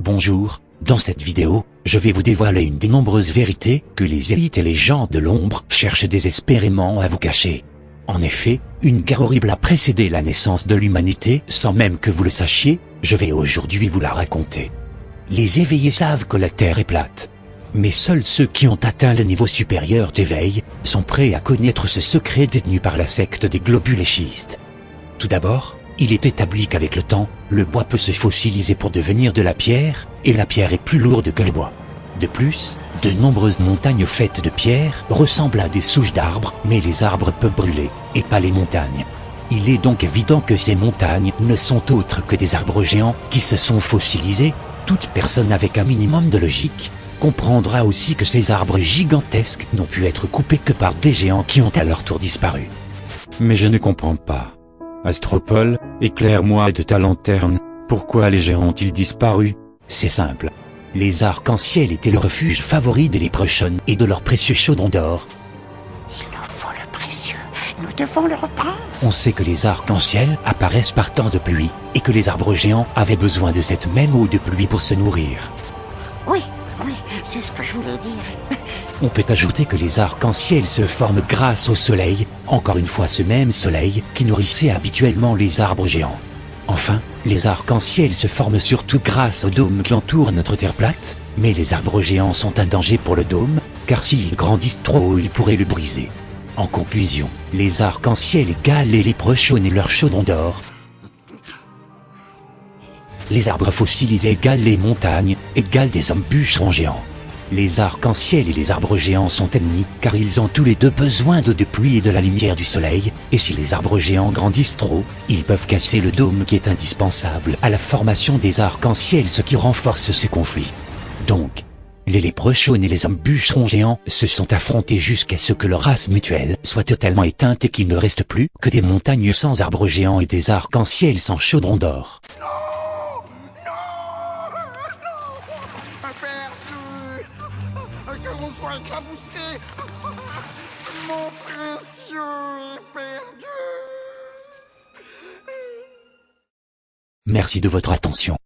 Bonjour, dans cette vidéo, je vais vous dévoiler une des nombreuses vérités que les élites et les gens de l'ombre cherchent désespérément à vous cacher. En effet, une guerre horrible a précédé la naissance de l'humanité sans même que vous le sachiez, je vais aujourd'hui vous la raconter. Les éveillés savent que la Terre est plate. Mais seuls ceux qui ont atteint le niveau supérieur d'éveil sont prêts à connaître ce secret détenu par la secte des globules et schistes. Tout d'abord, il est établi qu'avec le temps, le bois peut se fossiliser pour devenir de la pierre, et la pierre est plus lourde que le bois. De plus, de nombreuses montagnes faites de pierre ressemblent à des souches d'arbres, mais les arbres peuvent brûler, et pas les montagnes. Il est donc évident que ces montagnes ne sont autres que des arbres géants qui se sont fossilisés. Toute personne avec un minimum de logique comprendra aussi que ces arbres gigantesques n'ont pu être coupés que par des géants qui ont à leur tour disparu. Mais je ne comprends pas. Astropole, éclaire-moi de ta lanterne, pourquoi les géants ont-ils disparu? C'est simple. Les arcs-en-ciel étaient le refuge favori des léprechaunnes et de leurs précieux chaudrons d'or. Il nous faut le précieux, nous devons le reprendre. On sait que les arcs-en-ciel apparaissent par temps de pluie, et que les arbres géants avaient besoin de cette même eau de pluie pour se nourrir. Oui, c'est ce que je voulais dire. On peut ajouter que les arcs-en-ciel se forment grâce au soleil, encore une fois ce même soleil qui nourrissait habituellement les arbres géants. Enfin, les arcs-en-ciel se forment surtout grâce au dôme qui entoure notre Terre plate, mais les arbres géants sont un danger pour le dôme, car s'ils grandissent trop haut, ils pourraient le briser. En conclusion, les arcs-en-ciel égalent les léprechaunnes et leurs chaudrons d'or. Les arbres fossilisés égalent les montagnes, égalent des hommes bûcherons géants. Les arcs-en-ciel et les arbres géants sont ennemis car ils ont tous les deux besoin d'eau de pluie et de la lumière du soleil, et si les arbres géants grandissent trop, ils peuvent casser le dôme qui est indispensable à la formation des arcs-en-ciel, ce qui renforce ce conflit. Donc, les léprechaunnes et les hommes bûcherons géants se sont affrontés jusqu'à ce que leur race mutuelle soit totalement éteinte et qu'il ne reste plus que des montagnes sans arbres géants et des arcs-en-ciel sans chaudrons d'or. Que l'on soit éclaboussé. Mon précieux est perdu. Merci de votre attention.